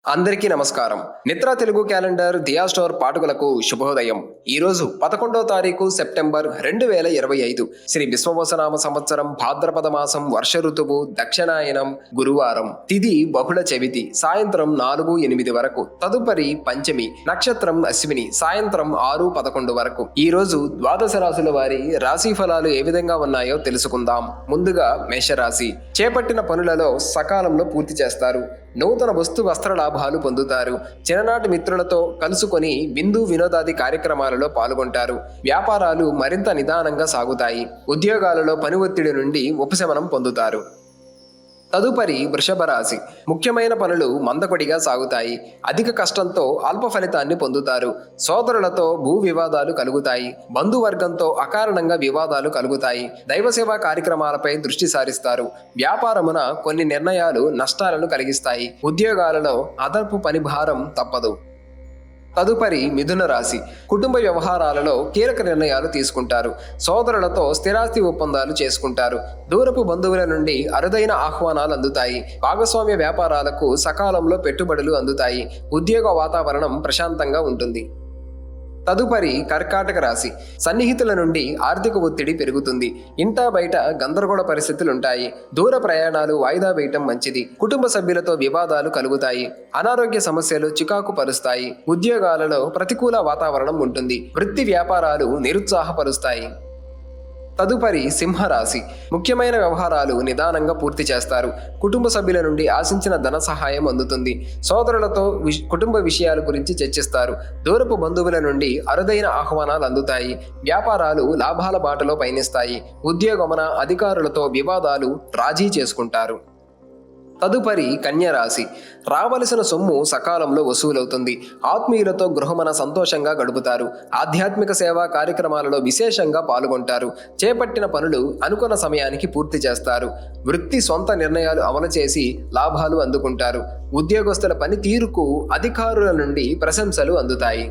అందరికీ నమస్కారం. నిత్రా తెలుగు క్యాలెండర్ దియా స్టోర్ పాఠకులకు శుభోదయం. ఈరోజు 11వ తారీఖు సెప్టెంబర్ 2025 శ్రీ విశ్వవసనామ సంవత్సరం భాద్రపద మాసం వర్ష ఋతువు దక్షిణాయనం గురువారం. తిథి బహుళ చవితి సాయంత్రం 4:08 వరకు. తదుపరి పంచమి నక్షత్రం అశ్విని సాయంత్రం 6:11 వరకు. ఈ రోజు ద్వాదశ రాశుల వారి రాశి ఫలాలు ఏ విధంగా ఉన్నాయో తెలుసుకుందాం. ముందుగా మేషరాశి. చేపట్టిన పనులలో సకాలంలో పూర్తి చేస్తారు. నూతన వస్తు వస్త్ర లాభాలు పొందుతారు. చిన్ననాటి మిత్రులతో కలుసుకొని విందు వినోదాది కార్యక్రమాలలో పాల్గొంటారు. వ్యాపారాలు మరింత నిదానంగా సాగుతాయి. ఉద్యోగాలలో పని ఒత్తిడి నుండి ఉపశమనం పొందుతారు. తదుపరి వృషభ రాశి. ముఖ్యమైన పనులు మందకొడిగా సాగుతాయి. అధిక కష్టంతో అల్ప ఫలితాన్ని పొందుతారు. సోదరులతో భూ వివాదాలు కలుగుతాయి. బంధువర్గంతో అకారణంగా వివాదాలు కలుగుతాయి. దైవ సేవా కార్యక్రమాలపై దృష్టి సారిస్తారు. వ్యాపారమున కొన్ని నిర్ణయాలు నష్టాలను కలిగిస్తాయి. ఉద్యోగాలలో అదనపు పని భారం తప్పదు. తదుపరి మిథున రాశి. కుటుంబ వ్యవహారాలలో కీలక నిర్ణయాలు తీసుకుంటారు. సోదరులతో స్థిరాస్తి ఒప్పందాలు చేసుకుంటారు. దూరపు బంధువుల నుండి అరుదైన ఆహ్వానాలు అందుతాయి. భాగస్వామ్య వ్యాపారాలకు సకాలంలో పెట్టుబడులు అందుతాయి. ఉద్యోగ వాతావరణం ప్రశాంతంగా ఉంటుంది. తదుపరి కర్కాటక రాశి. సన్నిహితుల నుండి ఆర్థిక ఒత్తిడి పెరుగుతుంది. ఇంటా బయట గందరగోళ పరిస్థితులుంటాయి. దూర ప్రయాణాలు వాయిదా వేయటం మంచిది. కుటుంబ సభ్యులతో వివాదాలు కలుగుతాయి. అనారోగ్య సమస్యలు చికాకు పరుస్తాయి. ఉద్యోగాలలో ప్రతికూల వాతావరణం ఉంటుంది. వృత్తి వ్యాపారాలు నిరుత్సాహపరుస్తాయి. తదుపరి సింహరాశి. ముఖ్యమైన వ్యవహారాలు నిదానంగా పూర్తి చేస్తారు. కుటుంబ సభ్యుల నుండి ఆశించిన ధన సహాయం అందుతుంది. సోదరులతో కుటుంబ విషయాల గురించి చర్చిస్తారు. దూరపు బంధువుల నుండి అరుదైన ఆహ్వానాలు అందుతాయి. వ్యాపారాలు లాభాల బాటలో పయనిస్తాయి. ఉద్యోగమున అధికారులతో వివాదాలు రాజీ చేసుకుంటారు. తదుపరి కన్యరాశి. రావలసిన సొమ్ము సకాలంలో వసూలవుతుంది. ఆత్మీయులతో గృహమన సంతోషంగా గడుపుతారు. ఆధ్యాత్మిక సేవా కార్యక్రమాలలో విశేషంగా పాల్గొంటారు. చేపట్టిన పనులు అనుకున్న సమయానికి పూర్తి చేస్తారు. వృత్తి సొంత నిర్ణయాలు అమలు చేసి లాభాలు అందుకుంటారు. ఉద్యోగస్తుల పనితీరుకు అధికారుల నుండి ప్రశంసలు అందుతాయి.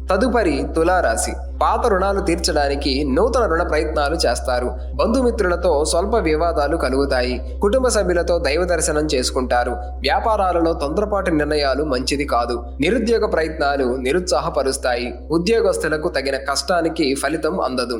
తదుపరి తులారాశి. పాత రుణాలు తీర్చడానికి నూతన రుణ ప్రయత్నాలు చేస్తారు. బంధుమిత్రులతో స్వల్ప వివాదాలు కలుగుతాయి. కుటుంబ సభ్యులతో దైవ దర్శనం చేసుకుంటారు. వ్యాపారాలలో తొందరపాటు నిర్ణయాలు మంచిది కాదు. నిరుద్యోగ ప్రయత్నాలు నిరుత్సాహపరుస్తాయి. ఉద్యోగస్తులకు తగిన కష్టానికి ఫలితం అందదు.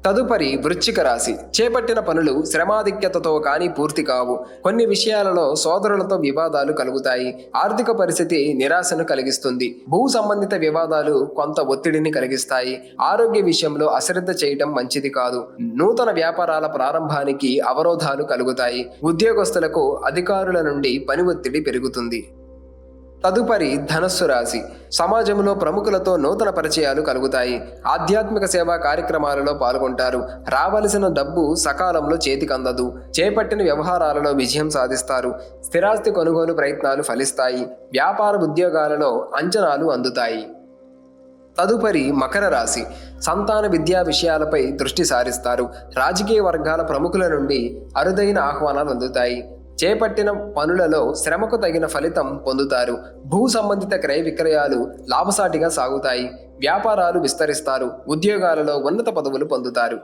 తదుపరి వృశ్చిక రాశి. చేపట్టిన పనులు శ్రమాధిక్యతతో కానీ పూర్తి కావు. కొన్ని విషయాలలో సోదరులతో వివాదాలు కలుగుతాయి. ఆర్థిక పరిస్థితి నిరాశను కలిగిస్తుంది. భూ సంబంధిత వివాదాలు కొంత ఒత్తిడిని కలిగిస్తాయి. ఆరోగ్య విషయంలో అశ్రద్ధ చేయటం మంచిది కాదు. నూతన వ్యాపారాల ప్రారంభానికి అవరోధాలు కలుగుతాయి. ఉద్యోగస్తులకు అధికారుల నుండి పని ఒత్తిడి పెరుగుతుంది. తదుపరి ధనస్సు రాశి. సమాజంలో ప్రముఖులతో నూతన పరిచయాలు కలుగుతాయి. ఆధ్యాత్మిక సేవా కార్యక్రమాలలో పాల్గొంటారు. రావలసిన డబ్బు సకాలంలో చేతికందదు. చేపట్టిన వ్యవహారాలలో విజయం సాధిస్తారు. స్థిరాస్తి కొనుగోలు ప్రయత్నాలు ఫలిస్తాయి. వ్యాపార ఉద్యోగాలలో అంచనాలు అందుతాయి. తదుపరి మకర రాశి. సంతాన విద్యా విషయాలపై దృష్టి సారిస్తారు. రాజకీయ వర్గాల ప్రముఖుల నుండి అరుదైన ఆహ్వానాలు అందుతాయి. చేపట్టిన పనులలో శ్రమకు తగిన ఫలితం పొందుతారు. భూ సంబంధిత క్రయ విక్రయాలు లాభసాటిగా సాగుతాయి. వ్యాపారాలు విస్తరిస్తారు. ఉద్యోగాలలో ఉన్నత పదవులు పొందుతారు.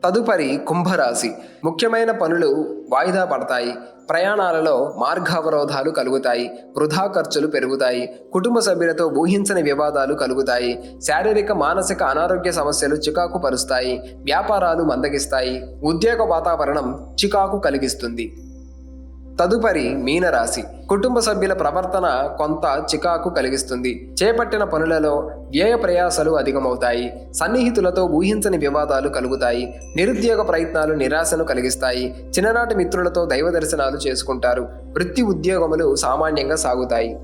తదుపరి కుంభరాశి. ముఖ్యమైన పనులు వాయిదా పడతాయి. ప్రయాణాలలో మార్గావరోధాలు కలుగుతాయి. వృధా ఖర్చులు పెరుగుతాయి. కుటుంబ సభ్యులతో ఊహించని వివాదాలు కలుగుతాయి. శారీరక మానసిక అనారోగ్య సమస్యలు చికాకు పరుస్తాయి. వ్యాపారాలు మందగిస్తాయి. ఉద్యోగ వాతావరణం చికాకు కలిగిస్తుంది. తదుపరి మీనరాశి. కుటుంబ సభ్యుల ప్రవర్తన కొంత చికాకు కలిగిస్తుంది. చేపట్టిన పనులలో వ్యయ ప్రయాసాలు అధికమవుతాయి. సన్నిహితులతో ఊహించని వివాదాలు కలుగుతాయి. నిరుద్యోగ ప్రయత్నాలు నిరాశను కలిగిస్తాయి. చిన్ననాటి మిత్రులతో దైవ దర్శనాలు చేసుకుంటారు. వృత్తి ఉద్యోగములు సామాన్యంగా సాగుతాయి.